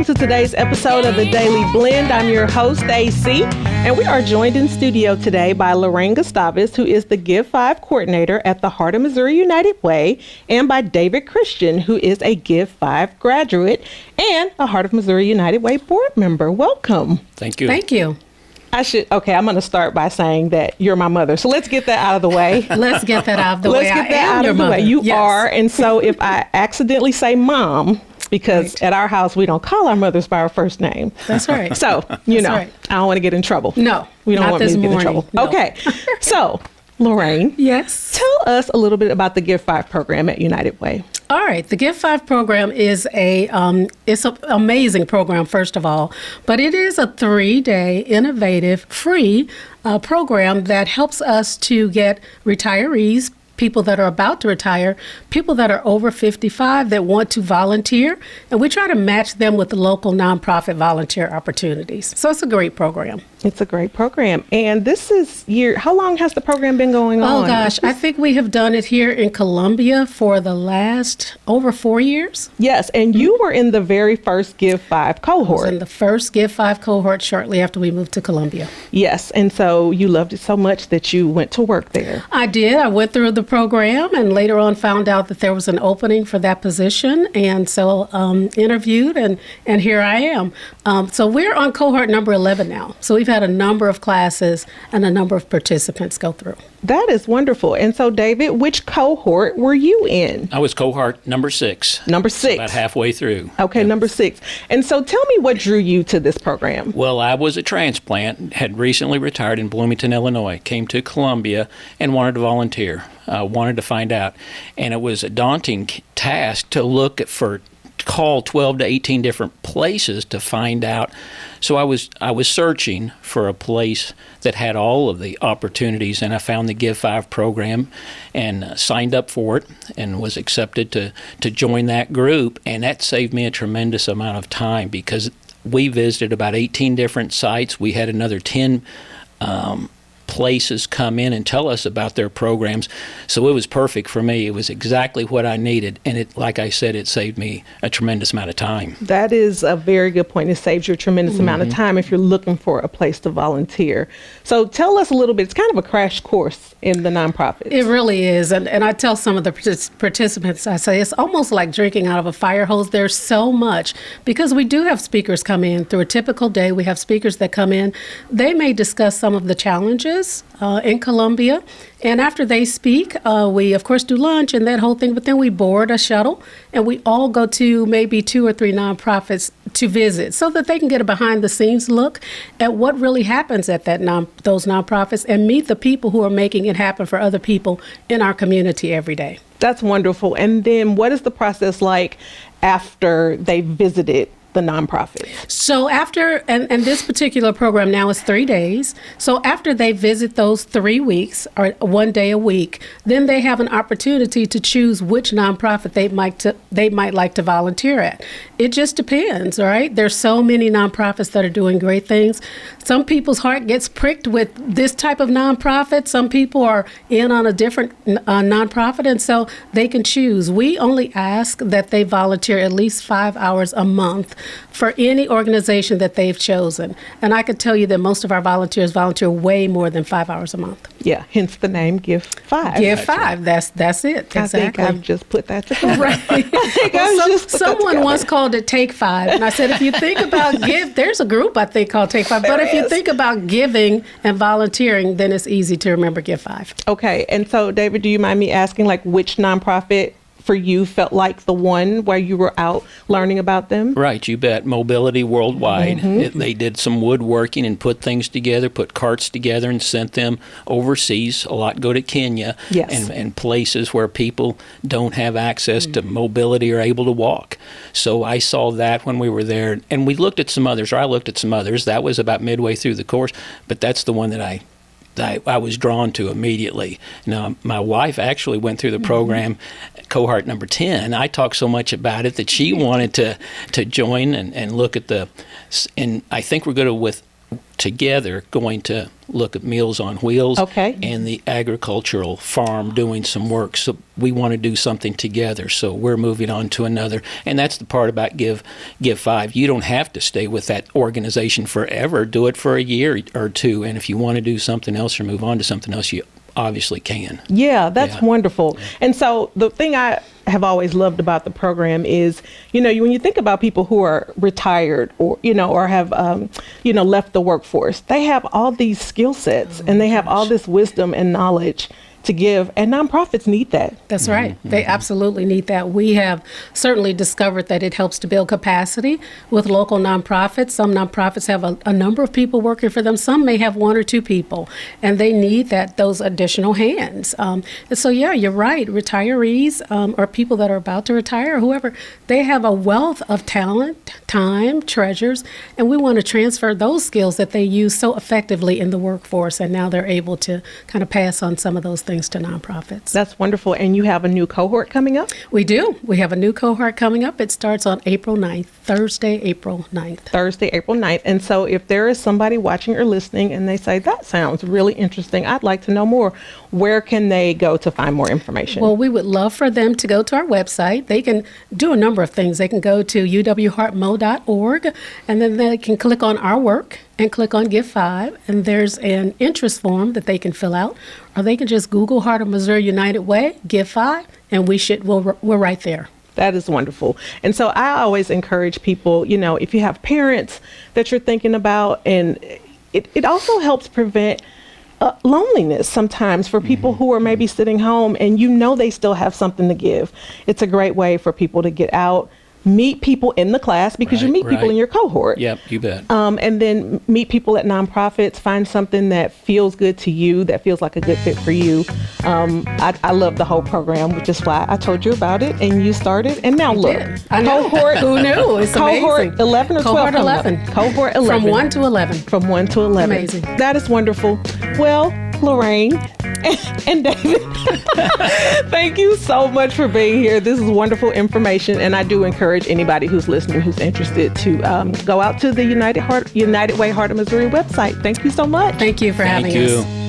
welcome to today's episode of The Daily Blend. I'm your host, AC, and we are joined in studio today by Lorraine Gustavis, who is the Give 5 coordinator at the Heart of Missouri United Way, and by David Christian, who is a Give 5 graduate and a Heart of Missouri United Way board member. Welcome. Thank you. Thank you. I'm going to start by saying that you're my mother. So let's get that out of the way. Let's get that out of the way. Let's get that out of the way. You are. And so if I accidentally say mom, because at our house, we don't call our mothers by our first name. That's right. So, I don't want to get in trouble. No, we don't want me to get in trouble. No. Okay. So, Lorraine. Yes. Tell us a little bit about the Give 5 program at United Way. All right. The Give 5 program is it's an amazing program, first of all, but it is a 3-day innovative free program that helps us to get retirees, people that are about to retire, people that are over 55 that want to volunteer, and we try to match them with the local nonprofit volunteer opportunities. So it's a great program. It's a great program. And this is how long has the program been going on? Oh gosh, I think we have done it here in Columbia for the last over 4 years. Yes, and you were in the very first Give 5 cohort. I was in the first Give 5 cohort shortly after we moved to Columbia. Yes, and so you loved it so much that you went to work there. I did. I went through the program and later on found out that there was an opening for that position, and so interviewed, and here I am. So we're on cohort number 11 now. So we've had a number of classes and a number of participants go through. That is wonderful. And so, David, which cohort were you in? I was cohort number 6. Number 6. About halfway through. Okay, number 6. And so tell me what drew you to this program. Well, I was a transplant, had recently retired in Bloomington, Illinois, came to Columbia and wanted to volunteer, wanted to find out. And it was a daunting task to call 12 to 18 different places to find out. So I was searching for a place that had all of the opportunities, and I found the Give 5 program and signed up for it and was accepted to join that group. And that saved me a tremendous amount of time because we visited about 18 different sites. We had another 10 places come in and tell us about their programs. So it was perfect for me. It was exactly what I needed. And it, like I said, it saved me a tremendous amount of time. That is a very good point. It saves you a tremendous amount of time if you're looking for a place to volunteer. So tell us a little bit. It's kind of a crash course in the nonprofits. It really is. And I tell some of the participants, I say, it's almost like drinking out of a fire hose. There's so much because we do have speakers come in through a typical day. We have speakers that come in. They may discuss some of the challenges in Columbia. And after they speak, we, of course, do lunch and that whole thing. But then we board a shuttle and we all go to maybe 2 or 3 nonprofits to visit so that they can get a behind-the-scenes look at what really happens at those nonprofits and meet the people who are making it happen for other people in our community every day. That's wonderful. And then what is the process like after they visited the nonprofit? So after, and this particular program now is 3 days. So after they visit those 3 weeks or 1 day a week, then they have an opportunity to choose which nonprofit they might like to volunteer at. It just depends, right? There's so many nonprofits that are doing great things. Some people's heart gets pricked with this type of nonprofit. Some people are in on a different nonprofit, and so they can choose. We only ask that they volunteer at least 5 hours a month for any organization that they've chosen. And I could tell you that most of our volunteers volunteer way more than 5 hours a month. Yeah, hence the name Give 5. Give 5, that's it. I Exactly. think I've just put that together. Right. Someone once called it Take 5. And I said, if you think about there's a group I think called Take 5. But if you think about giving and volunteering, then it's easy to remember Give 5. Okay. And so, David, do you mind me asking, which nonprofit for you felt like the one where you were out learning about them? Right, you bet. Mobility Worldwide. They did some woodworking and put things together, put carts together and sent them overseas. A lot go to Kenya and places where people don't have access to mobility or able to walk. So I saw that when we were there. And we looked at some others, or I looked at some others. That was about midway through the course, but that's the one that I was drawn to immediately. Now, my wife actually went through the program, cohort number 10. I talked so much about it that she wanted to join and look at and I think we're going to together going to look at Meals on Wheels Okay. and the agricultural farm doing some work. So we want to do something together. So we're moving on to another. And that's the part about Give 5. You don't have to stay with that organization forever. Do it for a year or two. And if you want to do something else or move on to something else, you obviously can. Yeah, that's Yeah. wonderful. And so the thing I have always loved about the program is, when you think about people who are retired or, or have, left the workforce, they have all these skill sets and they have all this wisdom and knowledge to give, and nonprofits need that. That's right. They absolutely need that. We have certainly discovered that it helps to build capacity with local nonprofits. Some nonprofits have a number of people working for them. Some may have one or two people, and they need those additional hands. And so, yeah, you're right. Retirees or people that are about to retire, or whoever, they have a wealth of talent, time, treasures, and we want to transfer those skills that they use so effectively in the workforce, and now they're able to kind of pass on some of those things to nonprofits. That's wonderful. And you have a new cohort coming up? We do. We have a new cohort coming up. It starts on April 9th, Thursday, April 9th. Thursday, April 9th. And so if there is somebody watching or listening and they say, that sounds really interesting, I'd like to know more, where can they go to find more information? Well, we would love for them to go to our website. They can do a number of things. They can go to uwheartmo.org, and then they can click on our work and click on Give 5, and there's an interest form that they can fill out, or they can just Google Heart of Missouri United Way, Give 5, and we're right there. That is wonderful. And so I always encourage people, if you have parents that you're thinking about, and it also helps prevent loneliness sometimes for people who are maybe sitting home and they still have something to give. It's a great way for people to get out, meet people in the class, because you meet people in your cohort. Yep, you bet. And then meet people at nonprofits, find something that feels good to you, that feels like a good fit for you. I love the whole program, which is why I told you about it and you started. And now look, I know. cohort, who knew? It's cohort amazing. 11 or 12. Cohort 11. Cohort 11. From 1 to 11. From 1 to 11. Amazing. That is wonderful. Well, Lorraine and David, thank you so much for being here. This is wonderful information, and I do encourage anybody who's listening who's interested to go out to the United Way Heart of Missouri website. Thank you so much. Thank you for having us. Thank you.